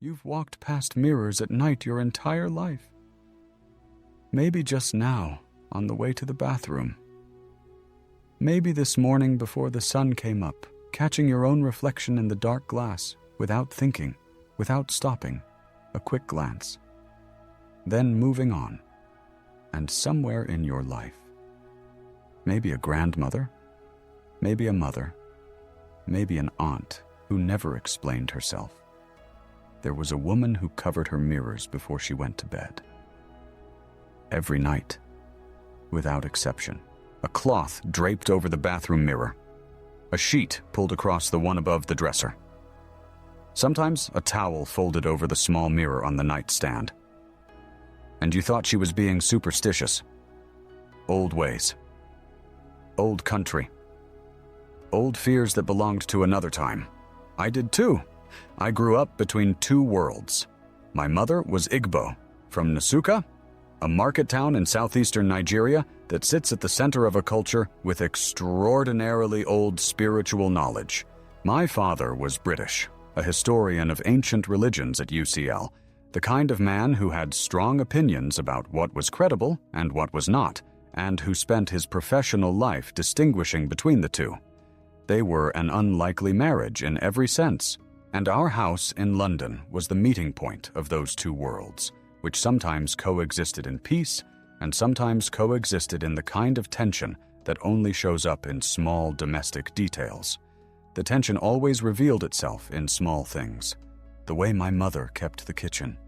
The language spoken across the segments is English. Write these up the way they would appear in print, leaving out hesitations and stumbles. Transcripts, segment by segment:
you've walked past mirrors at night your entire life. Maybe just now, on the way to the bathroom. Maybe this morning before the sun came up, catching your own reflection in the dark glass, without thinking, without stopping, a quick glance. Then moving on, and somewhere in your life. Maybe a grandmother, maybe a mother, maybe an aunt who never explained herself. There was a woman who covered her mirrors before she went to bed. Every night, without exception, a cloth draped over the bathroom mirror, a sheet pulled across the one above the dresser. Sometimes a towel folded over the small mirror on the nightstand. And you thought she was being superstitious. Old ways. Old country. Old fears that belonged to another time. I did too. I grew up between two worlds. My mother was Igbo, from Nsukka, a market town in southeastern Nigeria that sits at the center of a culture with extraordinarily old spiritual knowledge. My father was British, a historian of ancient religions at UCL, the kind of man who had strong opinions about what was credible and what was not, and who spent his professional life distinguishing between the two. They were an unlikely marriage in every sense, and our house in London was the meeting point of those two worlds, which sometimes coexisted in peace and sometimes coexisted in the kind of tension that only shows up in small domestic details. The tension always revealed itself in small things. The way my mother kept the kitchen,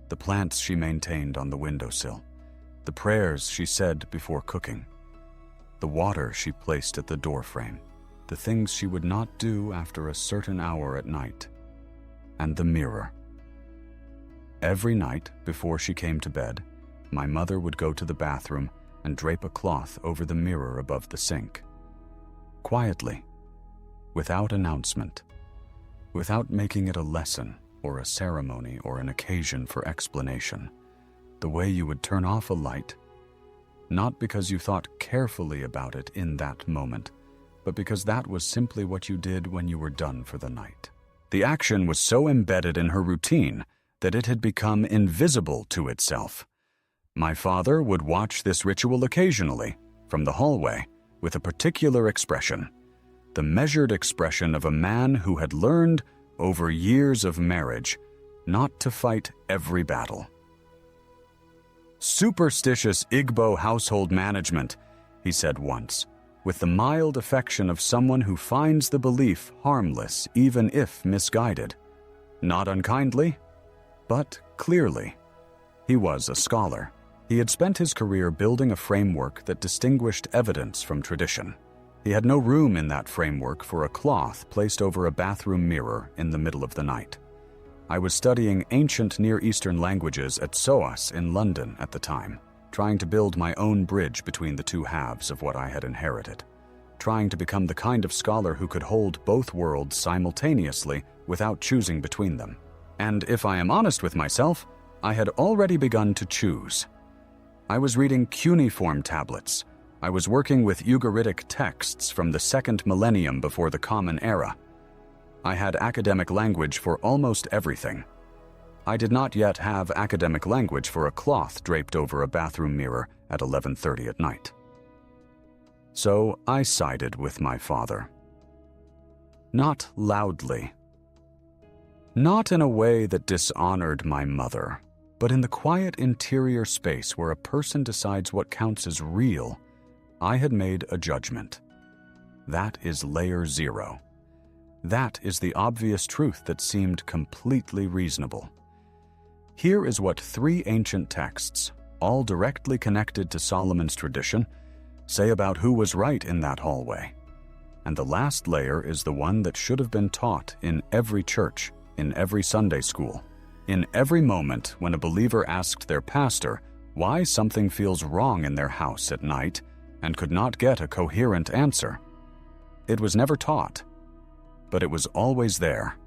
the plants she maintained on the windowsill, the prayers she said before cooking, the water she placed at the doorframe, the things she would not do after a certain hour at night, and the mirror. Every night before she came to bed, my mother would go to the bathroom and drape a cloth over the mirror above the sink. Quietly, without announcement, without making it a lesson or a ceremony or an occasion for explanation, the way you would turn off a light, not because you thought carefully about it in that moment, but because that was simply what you did when you were done for the night. The action was so embedded in her routine that it had become invisible to itself. My father would watch this ritual occasionally, from the hallway, with a particular expression, the measured expression of a man who had learned, over years of marriage, not to fight every battle. "Superstitious Igbo household management," he said once, with the mild affection of someone who finds the belief harmless even if misguided. Not unkindly, but clearly. He was a scholar. He had spent his career building a framework that distinguished evidence from tradition. He had no room in that framework for a cloth placed over a bathroom mirror in the middle of the night. I was studying ancient Near Eastern languages at SOAS in London at the time, trying to build my own bridge between the two halves of what I had inherited, trying to become the kind of scholar who could hold both worlds simultaneously without choosing between them. And if I am honest with myself, I had already begun to choose. I was reading cuneiform tablets. I was working with Ugaritic texts from the second millennium before the Common Era. I had academic language for almost everything. I did not yet have academic language for a cloth draped over a bathroom mirror at 11:30 at night. So I sided with my father. Not loudly. Not in a way that dishonored my mother, but in the quiet interior space where a person decides what counts as real, I had made a judgment. That is layer 0. That is the obvious truth that seemed completely reasonable. Here is what 3 ancient texts, all directly connected to Solomon's tradition, say about who was right in that hallway. And the last layer is the one that should have been taught in every church, in every Sunday school, in every moment when a believer asked their pastor why something feels wrong in their house at night and could not get a coherent answer. It was never taught, but it was always there,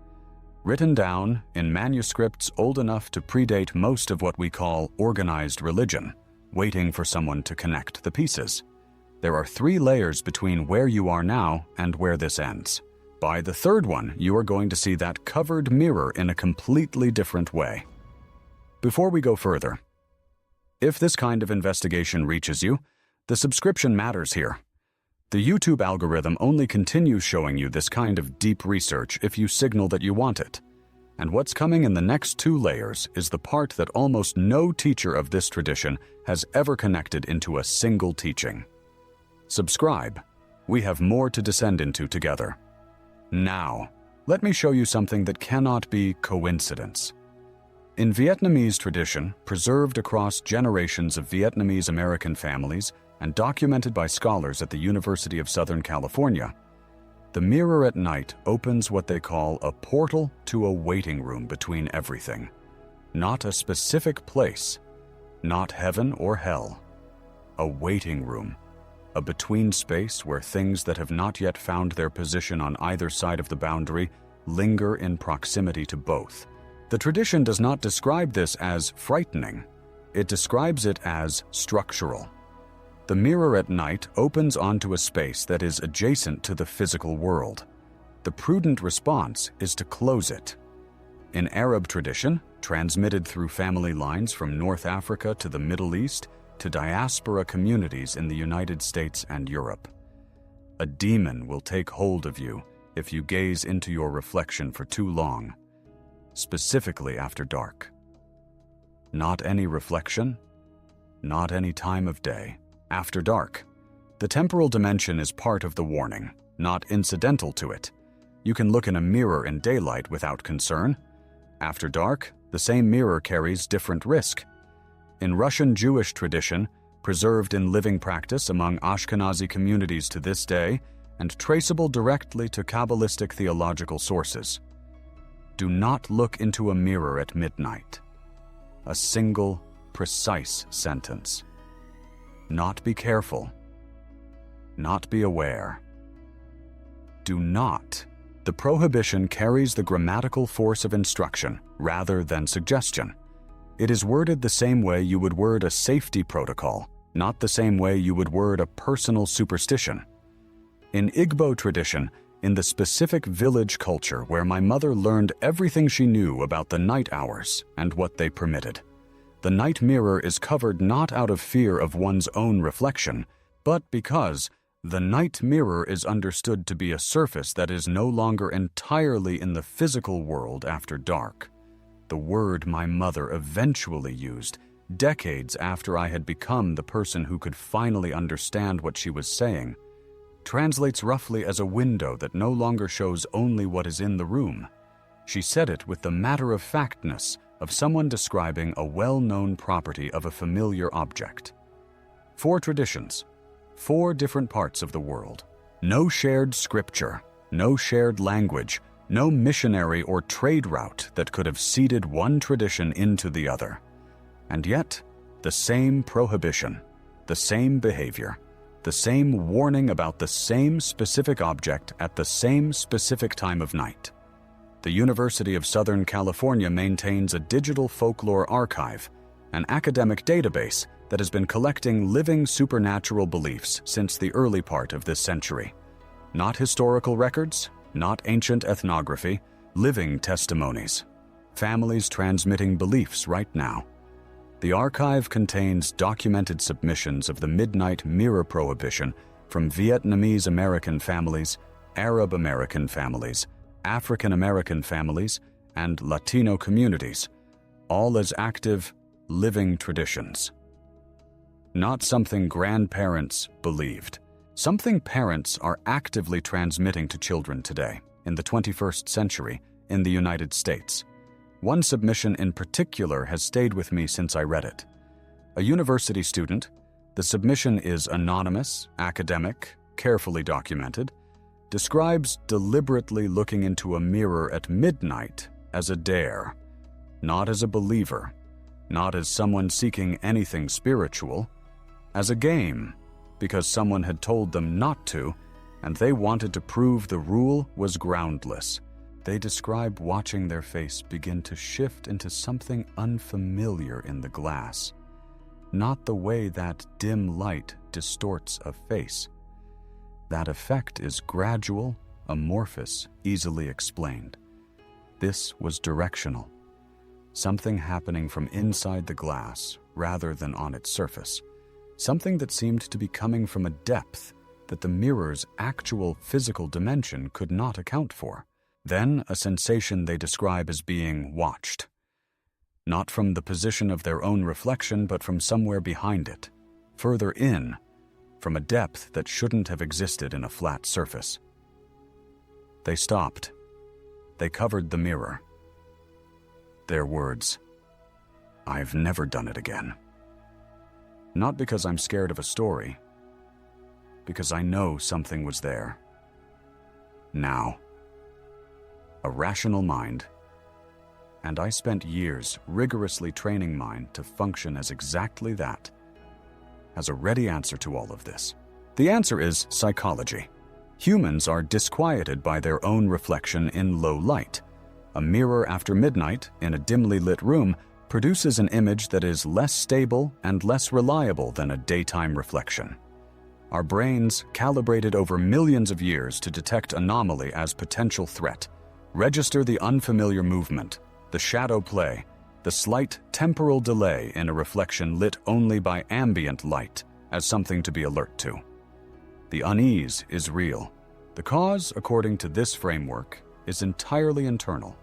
written down in manuscripts old enough to predate most of what we call organized religion, waiting for someone to connect the pieces. There are 3 layers between where you are now and where this ends. By the third one, you are going to see that covered mirror in a completely different way. Before we go further, if this kind of investigation reaches you, the subscription matters here. The YouTube algorithm only continues showing you this kind of deep research if you signal that you want it. And what's coming in the next 2 layers is the part that almost no teacher of this tradition has ever connected into a single teaching. Subscribe. We have more to descend into together. Now, let me show you something that cannot be coincidence. In Vietnamese tradition, preserved across generations of Vietnamese American families and documented by scholars at the University of Southern California, the mirror at night opens what they call a portal to a waiting room between everything. Not a specific place, not heaven or hell. A waiting room, a between space where things that have not yet found their position on either side of the boundary linger in proximity to both. The tradition does not describe this as frightening. It describes it as structural. The mirror at night opens onto a space that is adjacent to the physical world. The prudent response is to close it. In Arab tradition, transmitted through family lines from North Africa to the Middle East to diaspora communities in the United States and Europe, a demon will take hold of you if you gaze into your reflection for too long, specifically after dark. Not any reflection, not any time of day. After dark, the temporal dimension is part of the warning, not incidental to it. You can look in a mirror in daylight without concern. After dark, the same mirror carries different risk. In Russian Jewish tradition, preserved in living practice among Ashkenazi communities to this day, and traceable directly to Kabbalistic theological sources, do not look into a mirror at midnight. A single, precise sentence. Not be careful. Not be aware. Do not. The prohibition carries the grammatical force of instruction rather than suggestion. It is worded the same way you would word a safety protocol, not the same way you would word a personal superstition. In Igbo tradition, in the specific village culture where my mother learned everything she knew about the night hours and what they permitted, the night mirror is covered not out of fear of one's own reflection, but because the night mirror is understood to be a surface that is no longer entirely in the physical world after dark. The word my mother eventually used, decades after I had become the person who could finally understand what she was saying, translates roughly as a window that no longer shows only what is in the room. She said it with the matter-of-factness of someone describing a well-known property of a familiar object. 4 traditions, 4 different parts of the world. No shared scripture, no shared language, no missionary or trade route that could have seeded one tradition into the other. And yet, the same prohibition, the same behavior, the same warning about the same specific object at the same specific time of night. The University of Southern California maintains a digital folklore archive, an academic database that has been collecting living supernatural beliefs since the early part of this century. Not historical records, not ancient ethnography, living testimonies. Families transmitting beliefs right now. The archive contains documented submissions of the midnight mirror prohibition from Vietnamese American families, Arab American families, African American families, and Latino communities, all as active, living traditions. Not something grandparents believed. Something parents are actively transmitting to children today, in the 21st century, in the United States. One submission in particular has stayed with me since I read it. A university student, the submission is anonymous, academic, carefully documented, describes deliberately looking into a mirror at midnight as a dare, not as a believer, not as someone seeking anything spiritual, as a game, because someone had told them not to, and they wanted to prove the rule was groundless. They describe watching their face begin to shift into something unfamiliar in the glass, not the way that dim light distorts a face. That effect is gradual, amorphous, easily explained. This was directional. Something happening from inside the glass rather than on its surface. Something that seemed to be coming from a depth that the mirror's actual physical dimension could not account for. Then a sensation they describe as being watched. Not from the position of their own reflection, but from somewhere behind it, further in, from a depth that shouldn't have existed in a flat surface. They stopped. They covered the mirror. Their words, "I've never done it again." Not because I'm scared of a story, because I know something was there. Now. A rational mind, and I spent years rigorously training mine to function as exactly that, has a ready answer to all of this. The answer is psychology. Humans are disquieted by their own reflection in low light. A mirror after midnight in a dimly lit room produces an image that is less stable and less reliable than a daytime reflection. Our brains, calibrated over millions of years to detect anomaly as potential threat, register the unfamiliar movement, the shadow play, the slight temporal delay in a reflection lit only by ambient light as something to be alert to. The unease is real. The cause, according to this framework, is entirely internal.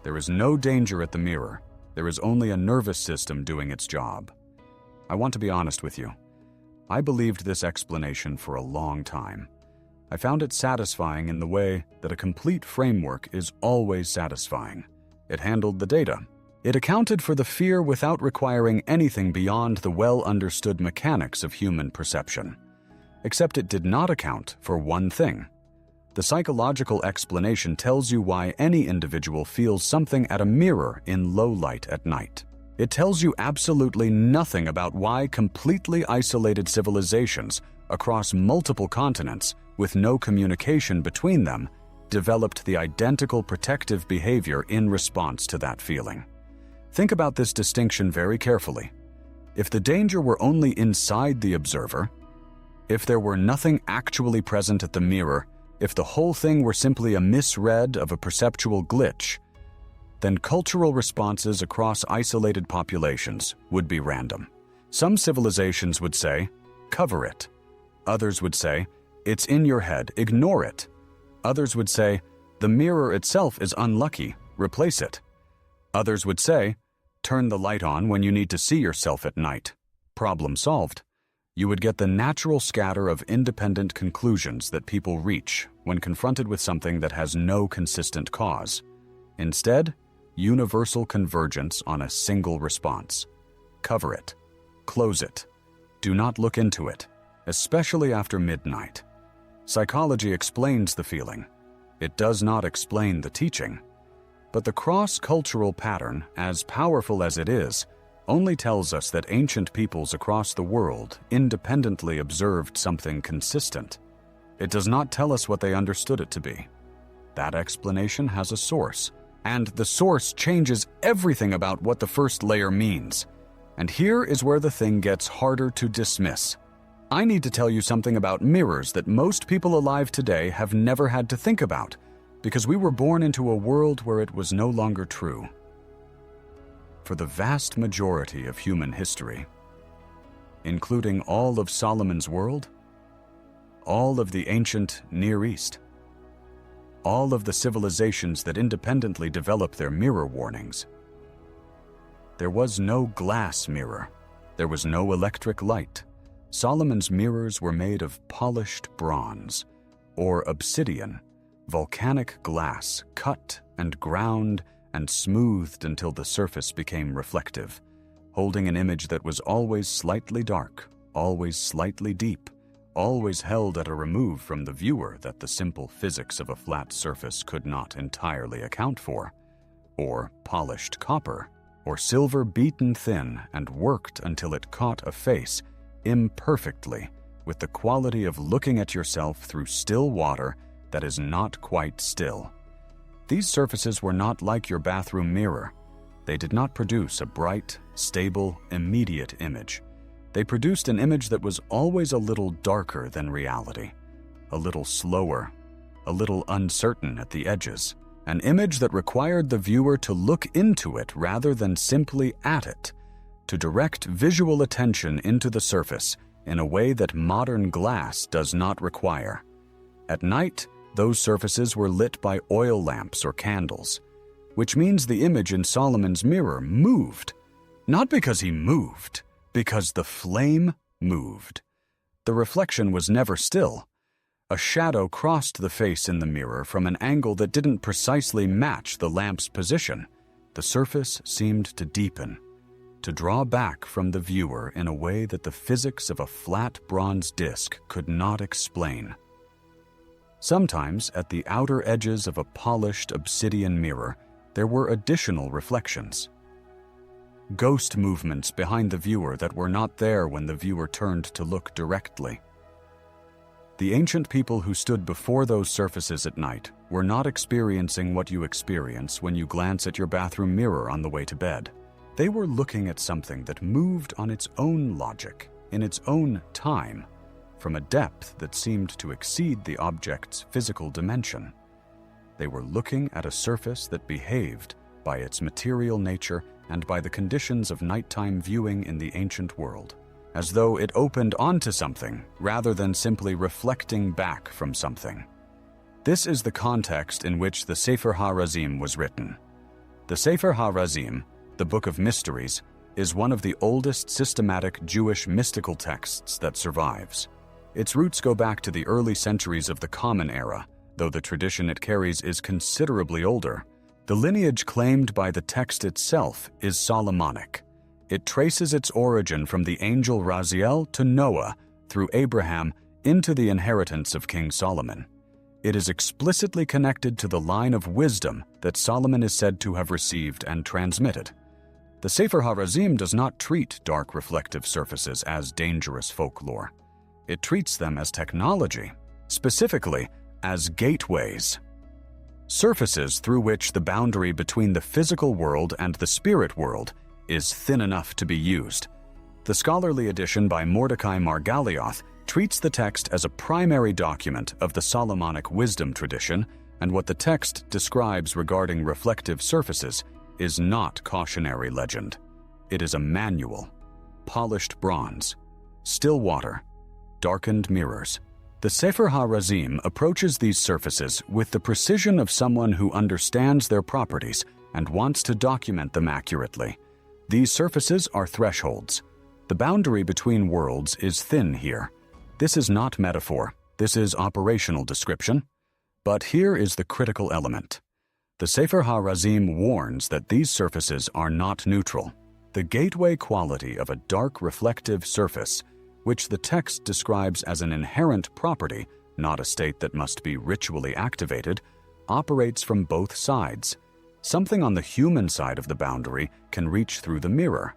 There is no danger at the mirror. There is only a nervous system doing its job. I want to be honest with you. I believed this explanation for a long time. I found it satisfying in the way that a complete framework is always satisfying. It handled the data. It accounted for the fear without requiring anything beyond the well-understood mechanics of human perception. Except it did not account for one thing. The psychological explanation tells you why any individual feels something at a mirror in low light at night. It tells you absolutely nothing about why completely isolated civilizations across multiple continents with no communication between them developed the identical protective behavior in response to that feeling. Think about this distinction very carefully. If the danger were only inside the observer, if there were nothing actually present at the mirror, if the whole thing were simply a misread of a perceptual glitch, then cultural responses across isolated populations would be random. Some civilizations would say, "Cover it." Others would say, "It's in your head, ignore it." Others would say, "The mirror itself is unlucky, replace it." Others would say, "Turn the light on when you need to see yourself at night." Problem solved. You would get the natural scatter of independent conclusions that people reach when confronted with something that has no consistent cause. Instead, universal convergence on a single response. Cover it. Close it. Do not look into it, especially after midnight. Psychology explains the feeling. It does not explain the teaching. But the cross-cultural pattern, as powerful as it is, only tells us that ancient peoples across the world independently observed something consistent. It does not tell us what they understood it to be. That explanation has a source, and the source changes everything about what the first layer means. And here is where the thing gets harder to dismiss. I need to tell you something about mirrors that most people alive today have never had to think about, because we were born into a world where it was no longer true. For the vast majority of human history, including all of Solomon's world, all of the ancient Near East, all of the civilizations that independently developed their mirror warnings, there was no glass mirror. There was no electric light. Solomon's mirrors were made of polished bronze, or obsidian, volcanic glass cut and ground and smoothed until the surface became reflective, holding an image that was always slightly dark, always slightly deep, always held at a remove from the viewer that the simple physics of a flat surface could not entirely account for, or polished copper, or silver beaten thin and worked until it caught a face imperfectly with the quality of looking at yourself through still water that is not quite still. These surfaces were not like your bathroom mirror. They did not produce a bright, stable, immediate image. They produced an image that was always a little darker than reality, a little slower, a little uncertain at the edges. An image that required the viewer to look into it rather than simply at it, to direct visual attention into the surface in a way that modern glass does not require. At night, those surfaces were lit by oil lamps or candles, which means the image in Solomon's mirror moved. Not because he moved, because the flame moved. The reflection was never still. A shadow crossed the face in the mirror from an angle that didn't precisely match the lamp's position. The surface seemed to deepen, to draw back from the viewer in a way that the physics of a flat bronze disc could not explain. Sometimes, at the outer edges of a polished obsidian mirror, there were additional reflections. Ghost movements behind the viewer that were not there when the viewer turned to look directly. The ancient people who stood before those surfaces at night were not experiencing what you experience when you glance at your bathroom mirror on the way to bed. They were looking at something that moved on its own logic, in its own time, from a depth that seemed to exceed the object's physical dimension. They were looking at a surface that behaved by its material nature and by the conditions of nighttime viewing in the ancient world, as though it opened onto something rather than simply reflecting back from something. This is the context in which the Sefer ha-Razim was written. The Sefer ha-Razim, the Book of Mysteries, is one of the oldest systematic Jewish mystical texts that survives. Its roots go back to the early centuries of the Common Era, though the tradition it carries is considerably older. The lineage claimed by the text itself is Solomonic. It traces its origin from the angel Raziel to Noah, through Abraham, into the inheritance of King Solomon. It is explicitly connected to the line of wisdom that Solomon is said to have received and transmitted. The Sefer ha-Razim does not treat dark reflective surfaces as dangerous folklore. It treats them as technology, specifically as gateways. Surfaces through which the boundary between the physical world and the spirit world is thin enough to be used. The scholarly edition by Mordecai Margalioth treats the text as a primary document of the Solomonic wisdom tradition, and what the text describes regarding reflective surfaces is not cautionary legend. It is a manual. Polished bronze, still water, darkened mirrors. The Sefer ha-Razim approaches these surfaces with the precision of someone who understands their properties and wants to document them accurately. These surfaces are thresholds. The boundary between worlds is thin here. This is not metaphor. This is operational description. But here is the critical element. The Sefer ha-Razim warns that these surfaces are not neutral. The gateway quality of a dark reflective surface, which the text describes as an inherent property, not a state that must be ritually activated, operates from both sides. Something on the human side of the boundary can reach through the mirror,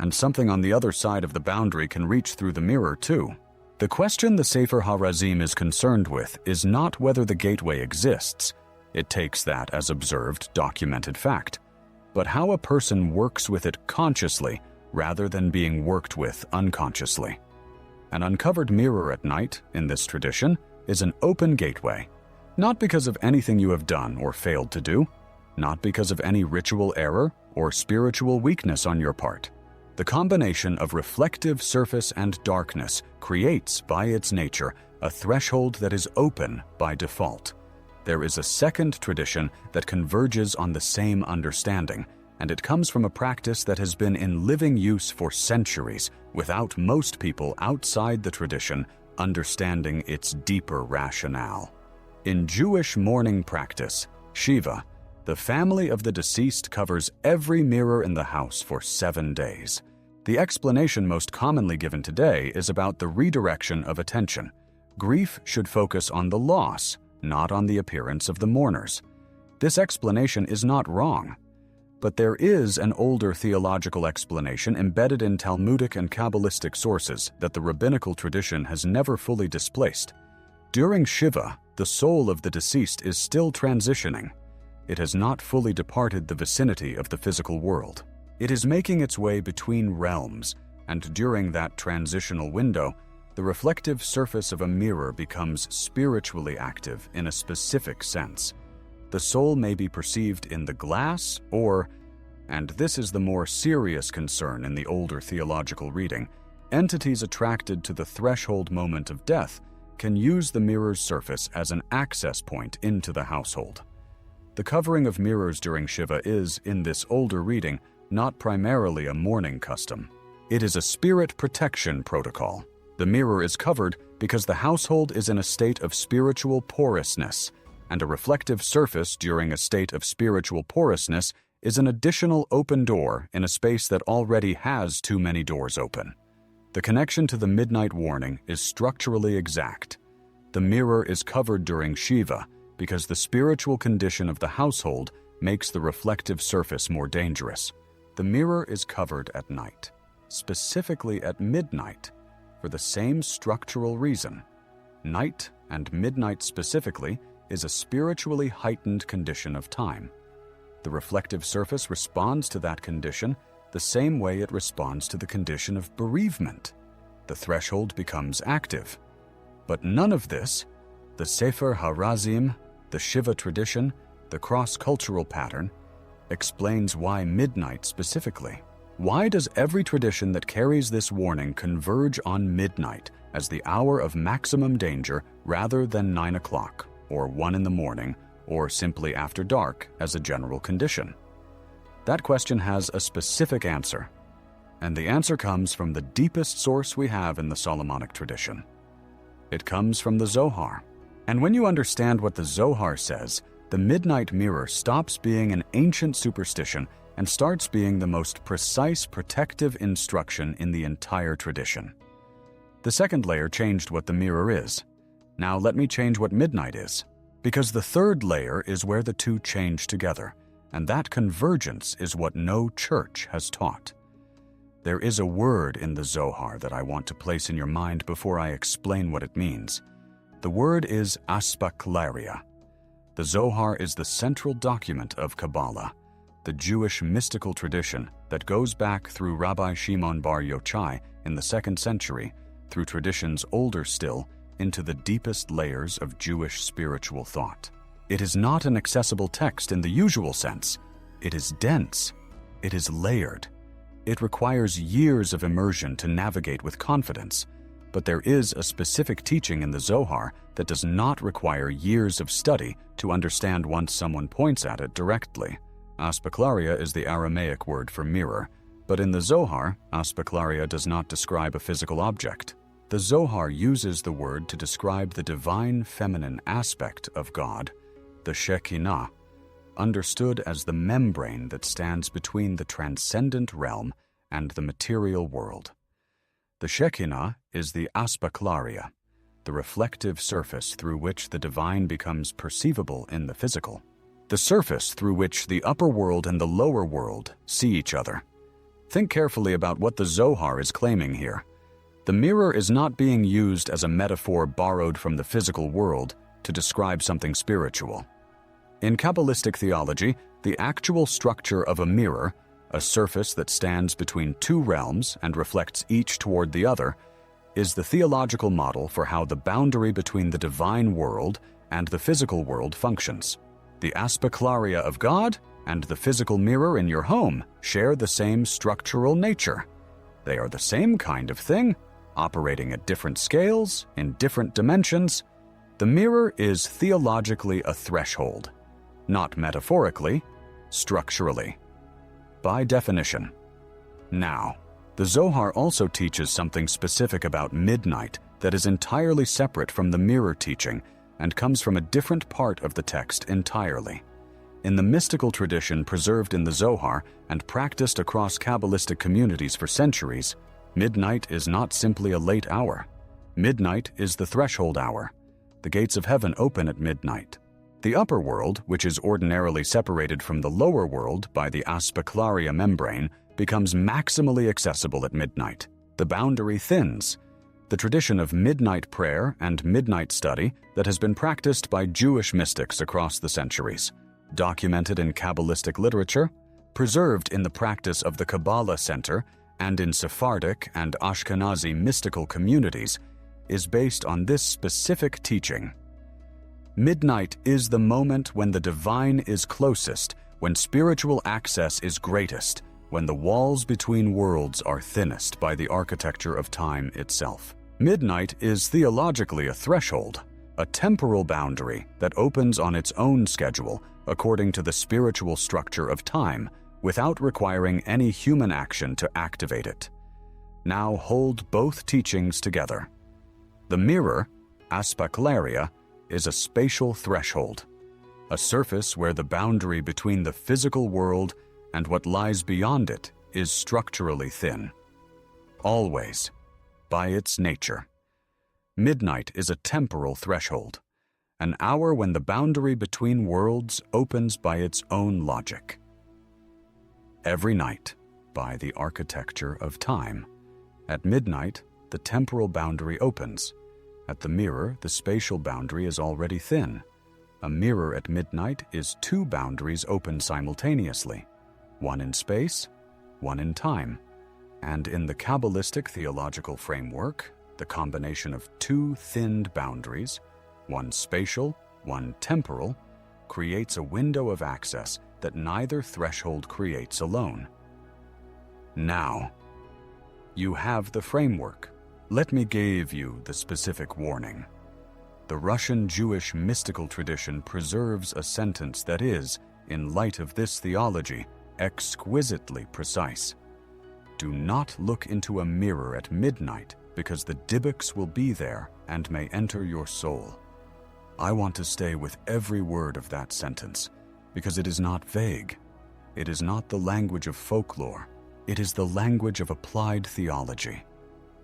and something on the other side of the boundary can reach through the mirror too. The question the Sefer ha-Razim is concerned with is not whether the gateway exists. It takes that as observed, documented fact, but how a person works with it consciously rather than being worked with unconsciously. An uncovered mirror at night, in this tradition, is an open gateway, not because of anything you have done or failed to do, not because of any ritual error or spiritual weakness on your part. The combination of reflective surface and darkness creates, by its nature, a threshold that is open by default. There is a second tradition that converges on the same understanding, and it comes from a practice that has been in living use for centuries, without most people outside the tradition understanding its deeper rationale. In Jewish mourning practice, Shiva, the family of the deceased covers every mirror in the house for 7 days. The explanation most commonly given today is about the redirection of attention. Grief should focus on the loss, not on the appearance of the mourners. This explanation is not wrong, but there is an older theological explanation embedded in Talmudic and Kabbalistic sources that the rabbinical tradition has never fully displaced. During Shiva, the soul of the deceased is still transitioning. It has not fully departed the vicinity of the physical world. It is making its way between realms, and during that transitional window, The reflective surface of a mirror becomes spiritually active in a specific sense. The soul may be perceived in the glass or, and this is the more serious concern in the older theological reading, entities attracted to the threshold moment of death can use the mirror's surface as an access point into the household. The covering of mirrors during Shiva is, in this older reading, not primarily a mourning custom. It is a spirit protection protocol. The mirror is covered because the household is in a state of spiritual porousness, and a reflective surface during a state of spiritual porousness is an additional open door in a space that already has too many doors open. The connection to the midnight warning is structurally exact. The mirror is covered during Shiva because the spiritual condition of the household makes the reflective surface more dangerous. The mirror is covered at night, specifically at midnight, for the same structural reason. Night, and midnight specifically, is a spiritually heightened condition of time. The reflective surface responds to that condition the same way it responds to the condition of bereavement. The threshold becomes active. But none of this, the Sefer ha-Razim, the Shiva tradition, the cross-cultural pattern, explains why midnight specifically. Why does every tradition that carries this warning converge on midnight as the hour of maximum danger rather than 9 o'clock, or 1 in the morning, or simply after dark as a general condition? That question has a specific answer, and the answer comes from the deepest source we have in the Solomonic tradition. It comes from the Zohar. And when you understand what the Zohar says, the midnight mirror stops being an ancient superstition and starts being the most precise protective instruction in the entire tradition. The second layer changed what the mirror is. Now let me change what midnight is, because the third layer is where the two change together, and that convergence is what no church has taught. There is a word in the Zohar that I want to place in your mind before I explain what it means. The word is aspaklaria. The Zohar is the central document of Kabbalah, the Jewish mystical tradition that goes back through Rabbi Shimon bar Yochai in the 2nd century, through traditions older still, into the deepest layers of Jewish spiritual thought. It is not an accessible text in the usual sense. It is dense. It is layered. It requires years of immersion to navigate with confidence, but there is a specific teaching in the Zohar that does not require years of study to understand once someone points at it directly. Aspaklaria is the Aramaic word for mirror, but in the Zohar, aspaklaria does not describe a physical object. The Zohar uses the word to describe the divine feminine aspect of God, the Shekinah, understood as the membrane that stands between the transcendent realm and the material world. The Shekinah is the aspaklaria, the reflective surface through which the divine becomes perceivable in the physical, the surface through which the upper world and the lower world see each other. Think carefully about what the Zohar is claiming here. The mirror is not being used as a metaphor borrowed from the physical world to describe something spiritual. In Kabbalistic theology, the actual structure of a mirror, a surface that stands between two realms and reflects each toward the other, is the theological model for how the boundary between the divine world and the physical world functions. The aspaklaria of God and the physical mirror in your home share the same structural nature. They are the same kind of thing, operating at different scales, in different dimensions. The mirror is theologically a threshold, not metaphorically, structurally, by definition. Now, the Zohar also teaches something specific about midnight that is entirely separate from the mirror teaching and comes from a different part of the text entirely. In the mystical tradition preserved in the Zohar and practiced across Kabbalistic communities for centuries, midnight is not simply a late hour. Midnight is the threshold hour. The gates of heaven open at midnight. The upper world, which is ordinarily separated from the lower world by the aspaklaria membrane, becomes maximally accessible at midnight. The boundary thins. The tradition of midnight prayer and midnight study that has been practiced by Jewish mystics across the centuries, documented in Kabbalistic literature, preserved in the practice of the Kabbalah Center, and in Sephardic and Ashkenazi mystical communities, is based on this specific teaching. Midnight is the moment when the divine is closest, when spiritual access is greatest, when the walls between worlds are thinnest by the architecture of time itself. Midnight is theologically a threshold, a temporal boundary that opens on its own schedule according to the spiritual structure of time, without requiring any human action to activate it. Now hold both teachings together. The mirror, aspaklaria, is a spatial threshold, a surface where the boundary between the physical world and what lies beyond it is structurally thin. Always, by its nature. Midnight is a temporal threshold, an hour when the boundary between worlds opens by its own logic. Every night, by the architecture of time. At midnight, the temporal boundary opens. At the mirror, the spatial boundary is already thin. A mirror at midnight is two boundaries open simultaneously, one in space, one in time. And in the Kabbalistic theological framework, the combination of two thinned boundaries, one spatial, one temporal, creates a window of access that neither threshold creates alone. Now, you have the framework. Let me give you the specific warning. The Russian Jewish mystical tradition preserves a sentence that is, in light of this theology, exquisitely precise. Do not look into a mirror at midnight, because the dybbuks will be there and may enter your soul. I want to stay with every word of that sentence, because it is not vague. It is not the language of folklore. It is the language of applied theology.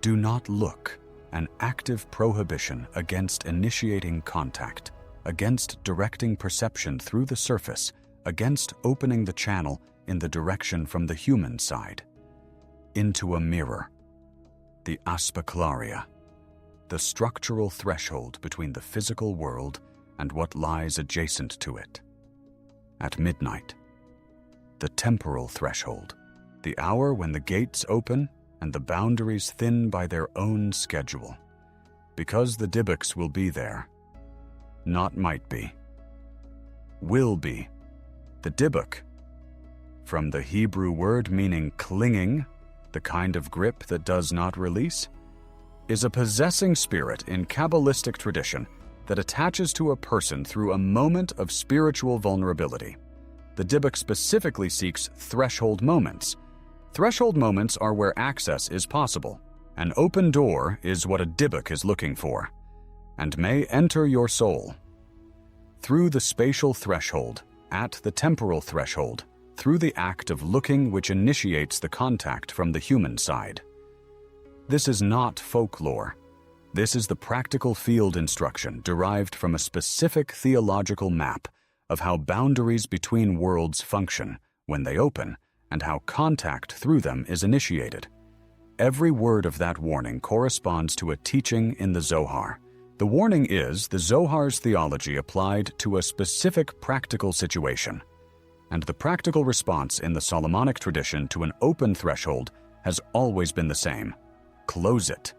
Do not look, an active prohibition against initiating contact, against directing perception through the surface, against opening the channel in the direction from the human side. Into a mirror. The aspaklaria, the structural threshold between the physical world and what lies adjacent to it. At midnight. The temporal threshold, the hour when the gates open and the boundaries thin by their own schedule. Because the dybbuks will be there. Not might be. Will be. The dybbuk, from the Hebrew word meaning clinging, the kind of grip that does not release, is a possessing spirit in Kabbalistic tradition that attaches to a person through a moment of spiritual vulnerability. The dybbuk specifically seeks threshold moments. Threshold moments are where access is possible. An open door is what a dybbuk is looking for, and may enter your soul. Through the spatial threshold, at the temporal threshold, through the act of looking which initiates the contact from the human side. This is not folklore. This is the practical field instruction derived from a specific theological map of how boundaries between worlds function when they open and how contact through them is initiated. Every word of that warning corresponds to a teaching in the Zohar. The warning is the Zohar's theology applied to a specific practical situation. And the practical response in the Solomonic tradition to an open threshold has always been the same. Close it.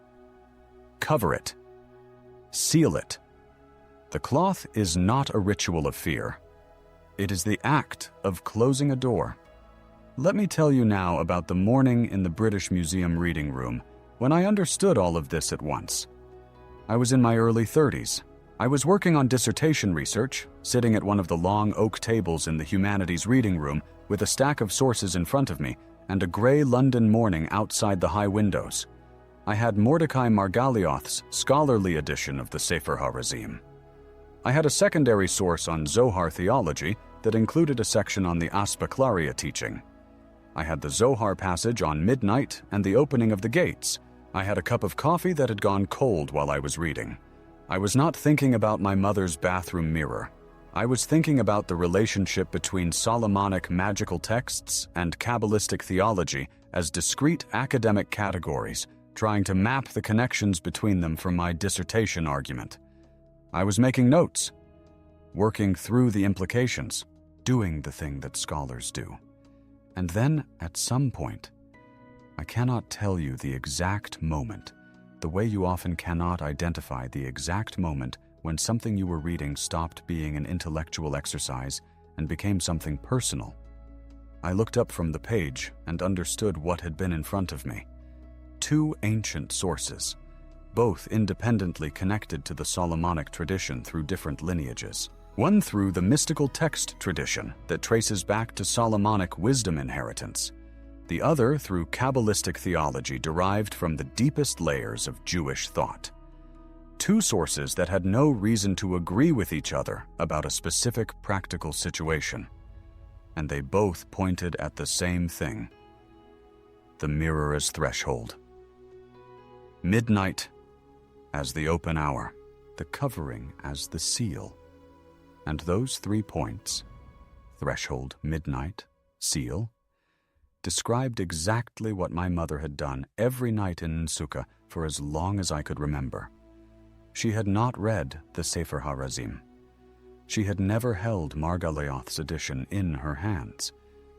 Cover it. Seal it. The cloth is not a ritual of fear. It is the act of closing a door. Let me tell you now about the morning in the British Museum reading room when I understood all of this at once. I was in my early 30s. I was working on dissertation research, sitting at one of the long oak tables in the humanities reading room with a stack of sources in front of me and a gray London morning outside the high windows. I had Mordecai Margalioth's scholarly edition of the Sefer ha-Razim. I had a secondary source on Zohar theology that included a section on the aspaklaria teaching. I had the Zohar passage on midnight and the opening of the gates. I had a cup of coffee that had gone cold while I was reading. I was not thinking about my mother's bathroom mirror. I was thinking about the relationship between Solomonic magical texts and Kabbalistic theology as discrete academic categories, trying to map the connections between them for my dissertation argument. I was making notes, working through the implications, doing the thing that scholars do. And then, at some point, I cannot tell you the exact moment, the way you often cannot identify the exact moment when something you were reading stopped being an intellectual exercise and became something personal. I looked up from the page and understood what had been in front of me. 2 ancient sources, both independently connected to the Solomonic tradition through different lineages. One through the mystical text tradition that traces back to Solomonic wisdom inheritance. The other through Kabbalistic theology derived from the deepest layers of Jewish thought. 2 sources that had no reason to agree with each other about a specific practical situation. And they both pointed at the same thing: the mirror as threshold. Midnight as the open hour, the covering as the seal. And those 3 points, threshold, midnight, seal, described exactly what my mother had done every night in Nsukka for as long as I could remember. She had not read the Sefer ha-Razim. She had never held Margaleoth's edition in her hands.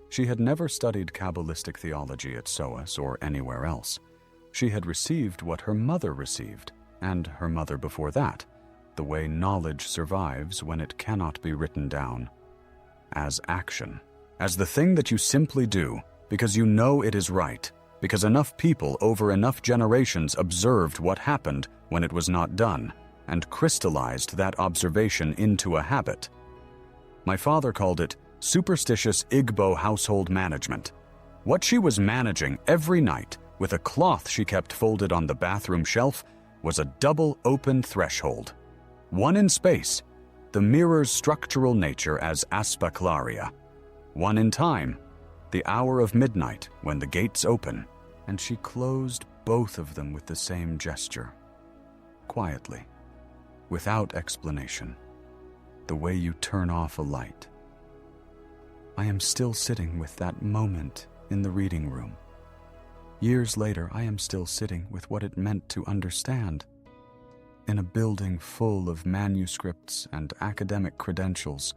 She had never studied Kabbalistic theology at SOAS or anywhere else. She had received what her mother received, and her mother before that, the way knowledge survives when it cannot be written down. As action. As the thing that you simply do, because you know it is right, because enough people over enough generations observed what happened when it was not done, and crystallized that observation into a habit. My father called it superstitious Igbo household management. What she was managing every night, with a cloth she kept folded on the bathroom shelf, was a double open threshold. One in space, the mirror's structural nature as aspaklaria. One in time, the hour of midnight when the gates open, and she closed both of them with the same gesture. Quietly, without explanation, the way you turn off a light. I am still sitting with that moment in the reading room. Years later, I am still sitting with what it meant to understand. In a building full of manuscripts and academic credentials,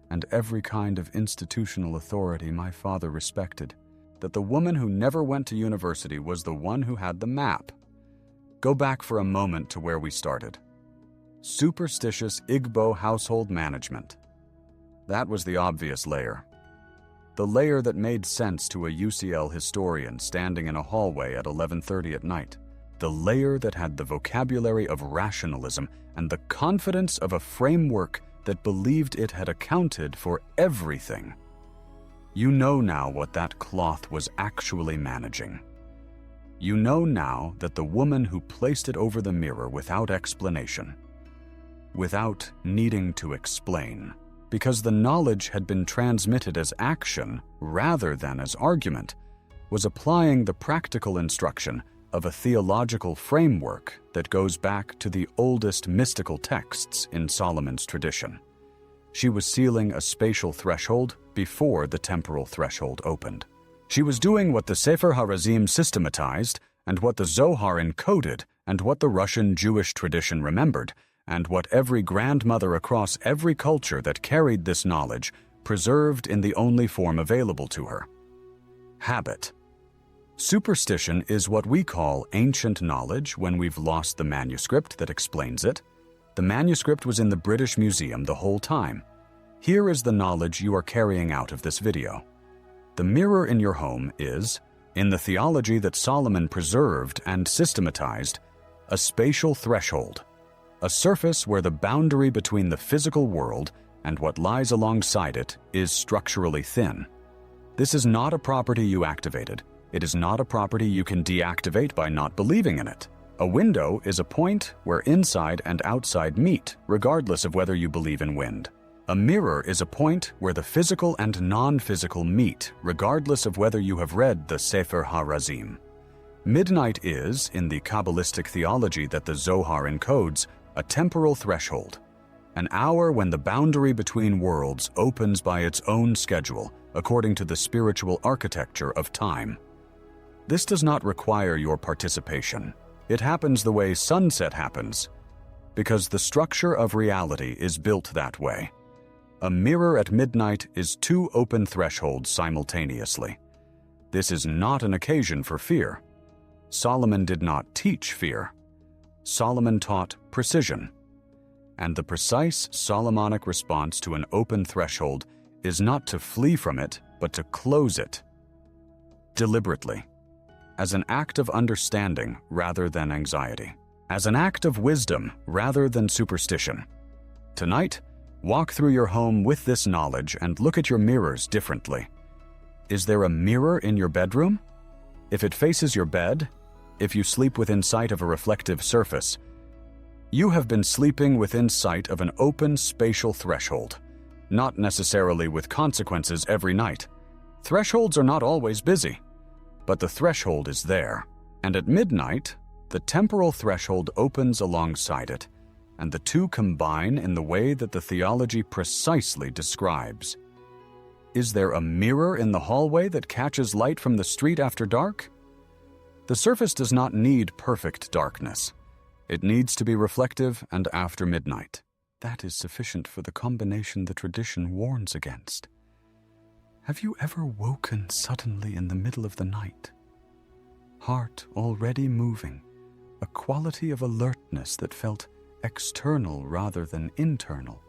and every kind of institutional authority my father respected, that the woman who never went to university was the one who had the map. Go back for a moment to where we started. Superstitious Igbo household management. That was the obvious layer. The layer that made sense to a UCL historian standing in a hallway at 11:30 at night. The layer that had the vocabulary of rationalism and the confidence of a framework that believed it had accounted for everything. You know now what that cloth was actually managing. You know now that the woman who placed it over the mirror without explanation, without needing to explain, because the knowledge had been transmitted as action rather than as argument, was applying the practical instruction of a theological framework that goes back to the oldest mystical texts in Solomon's tradition. She was sealing a spatial threshold before the temporal threshold opened. She was doing what the Sefer ha-Razim systematized, and what the Zohar encoded, and what the Russian Jewish tradition remembered, and what every grandmother across every culture that carried this knowledge preserved in the only form available to her: habit. Superstition is what we call ancient knowledge when we've lost the manuscript that explains it. The manuscript was in the British Museum the whole time. Here is the knowledge you are carrying out of this video. The mirror in your home is, in the theology that Solomon preserved and systematized, a spatial threshold, a surface where the boundary between the physical world and what lies alongside it is structurally thin. This is not a property you activated. It is not a property you can deactivate by not believing in it. A window is a point where inside and outside meet, regardless of whether you believe in wind. A mirror is a point where the physical and non-physical meet, regardless of whether you have read the Sefer ha-Razim. Midnight is, in the Kabbalistic theology that the Zohar encodes, a temporal threshold, an hour when the boundary between worlds opens by its own schedule, according to the spiritual architecture of time. This does not require your participation. It happens the way sunset happens, because the structure of reality is built that way. A mirror at midnight is 2 open thresholds simultaneously. This is not an occasion for fear. Solomon did not teach fear. Solomon taught precision. And the precise Solomonic response to an open threshold is not to flee from it, but to close it. Deliberately. As an act of understanding rather than anxiety. As an act of wisdom rather than superstition. Tonight, walk through your home with this knowledge and look at your mirrors differently. Is there a mirror in your bedroom? If it faces your bed, if you sleep within sight of a reflective surface, you have been sleeping within sight of an open spatial threshold, not necessarily with consequences every night. Thresholds are not always busy, but the threshold is there, and at midnight, the temporal threshold opens alongside it, and the two combine in the way that the theology precisely describes. Is there a mirror in the hallway that catches light from the street after dark? The surface does not need perfect darkness. It needs to be reflective and after midnight. That is sufficient for the combination the tradition warns against. Have you ever woken suddenly in the middle of the night? Heart already moving, a quality of alertness that felt external rather than internal,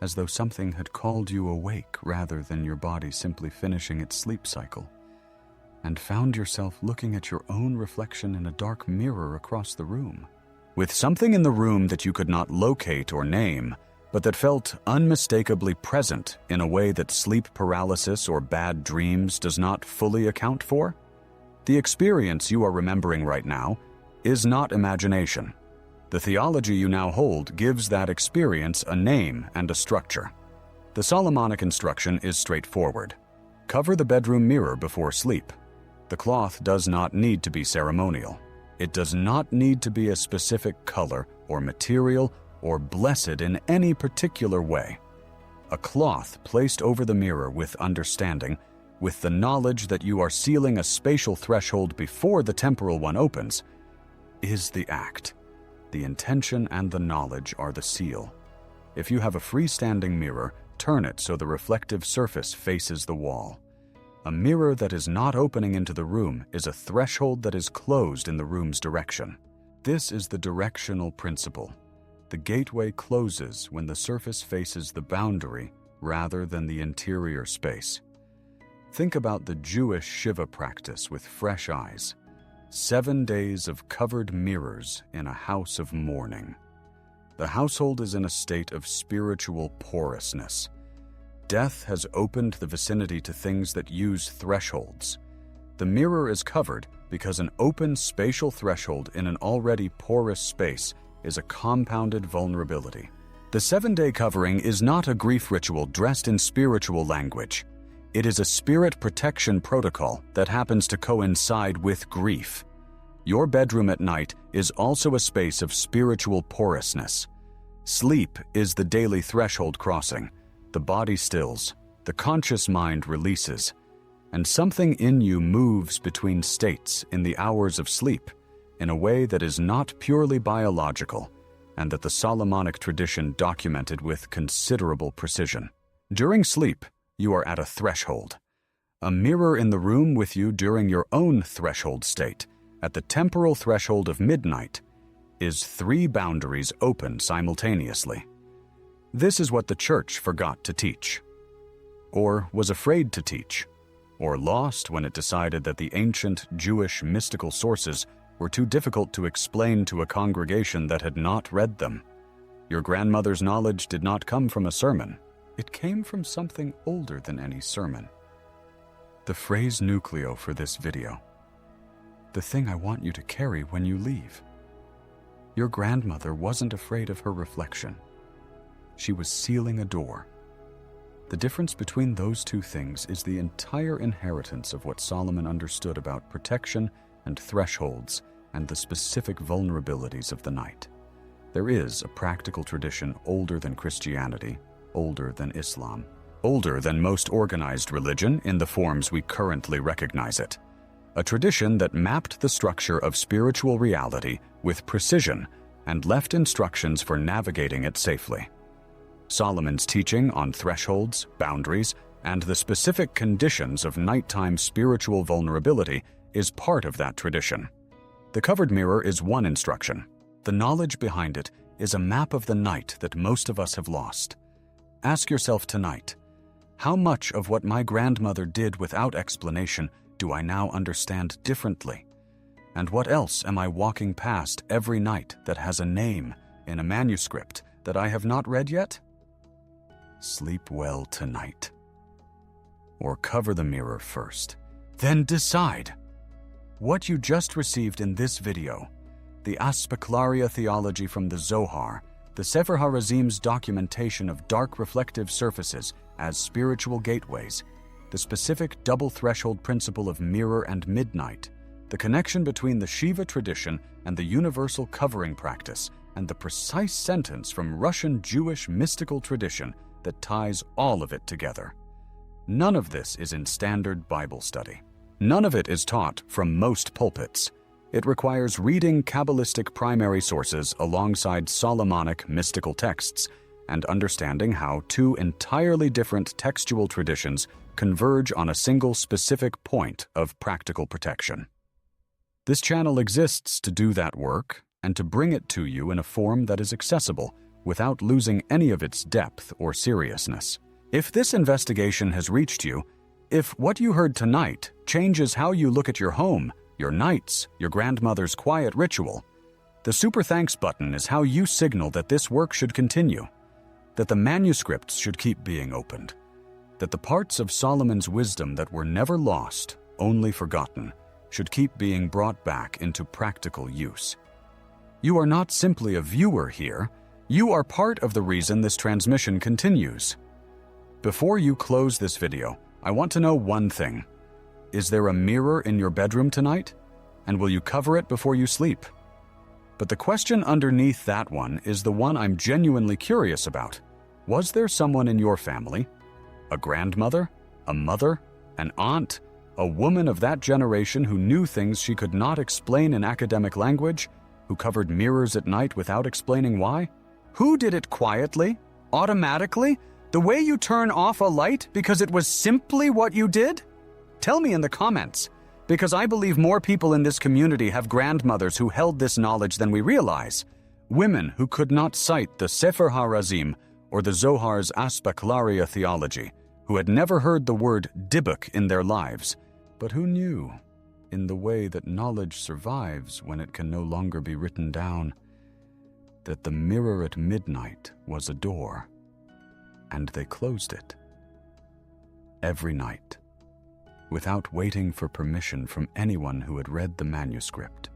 as though something had called you awake rather than your body simply finishing its sleep cycle, and found yourself looking at your own reflection in a dark mirror across the room, with something in the room that you could not locate or name, but that felt unmistakably present in a way that sleep paralysis or bad dreams does not fully account for? The experience you are remembering right now is not imagination. The theology you now hold gives that experience a name and a structure. The Solomonic instruction is straightforward. Cover the bedroom mirror before sleep. The cloth does not need to be ceremonial. It does not need to be a specific color or material or blessed in any particular way. A cloth placed over the mirror with understanding, with the knowledge that you are sealing a spatial threshold before the temporal one opens, is the act. The intention and the knowledge are the seal. If you have a freestanding mirror, turn it so the reflective surface faces the wall. A mirror that is not opening into the room is a threshold that is closed in the room's direction. This is the directional principle. The gateway closes when the surface faces the boundary rather than the interior space. Think about the Jewish Shiva practice with fresh eyes. 7 days of covered mirrors in a house of mourning. The household is in a state of spiritual porousness. Death has opened the vicinity to things that use thresholds. The mirror is covered because an open spatial threshold in an already porous space is a compounded vulnerability. The 7-day covering is not a grief ritual dressed in spiritual language. It is a spirit protection protocol that happens to coincide with grief. Your bedroom at night is also a space of spiritual porousness. Sleep is the daily threshold crossing. The body stills, the conscious mind releases, and something in you moves between states in the hours of sleep in a way that is not purely biological and that the Solomonic tradition documented with considerable precision. During sleep, you are at a threshold. A mirror in the room with you during your own threshold state, at the temporal threshold of midnight, is 3 boundaries open simultaneously. This is what the church forgot to teach, or was afraid to teach, or lost when it decided that the ancient Jewish mystical sources were too difficult to explain to a congregation that had not read them. Your grandmother's knowledge did not come from a sermon. It came from something older than any sermon. The phrase nucleo for this video. The thing I want you to carry when you leave. Your grandmother wasn't afraid of her reflection. She was sealing a door. The difference between those two things is the entire inheritance of what Solomon understood about protection and thresholds and the specific vulnerabilities of the night. There is a practical tradition older than Christianity, older than Islam, older than most organized religion in the forms we currently recognize it. A tradition that mapped the structure of spiritual reality with precision and left instructions for navigating it safely. Solomon's teaching on thresholds, boundaries, and the specific conditions of nighttime spiritual vulnerability is part of that tradition. The covered mirror is one instruction. The knowledge behind it is a map of the night that most of us have lost. Ask yourself tonight, how much of what my grandmother did without explanation do I now understand differently? And what else am I walking past every night that has a name in a manuscript that I have not read yet? Sleep well tonight. Or cover the mirror first. Then decide. What you just received in this video, the aspaklaria theology from the Zohar, the Sefer ha-Razim's documentation of dark reflective surfaces as spiritual gateways, the specific double threshold principle of mirror and midnight, the connection between the Shiva tradition and the universal covering practice, and the precise sentence from Russian Jewish mystical tradition that ties all of it together. None of this is in standard Bible study. None of it is taught from most pulpits. It requires reading Kabbalistic primary sources alongside Solomonic mystical texts and understanding how two entirely different textual traditions converge on a single specific point of practical protection. This channel exists to do that work and to bring it to you in a form that is accessible without losing any of its depth or seriousness. If this investigation has reached you, if what you heard tonight changes how you look at your home, your nights, your grandmother's quiet ritual, the super thanks button is how you signal that this work should continue, that the manuscripts should keep being opened, that the parts of Solomon's wisdom that were never lost, only forgotten, should keep being brought back into practical use. You are not simply a viewer here, you are part of the reason this transmission continues. Before you close this video, I want to know one thing. Is there a mirror in your bedroom tonight? And will you cover it before you sleep? But the question underneath that one is the one I'm genuinely curious about. Was there someone in your family, a grandmother, a mother, an aunt, a woman of that generation who knew things she could not explain in academic language, who covered mirrors at night without explaining why? Who did it quietly, automatically, the way you turn off a light because it was simply what you did? Tell me in the comments, because I believe more people in this community have grandmothers who held this knowledge than we realize. Women who could not cite the Sefer ha-Razim or the Zohar's aspaklaria theology, who had never heard the word dybbuk in their lives, but who knew, in the way that knowledge survives when it can no longer be written down, that the mirror at midnight was a door, and they closed it. Every night, without waiting for permission from anyone who had read the manuscript.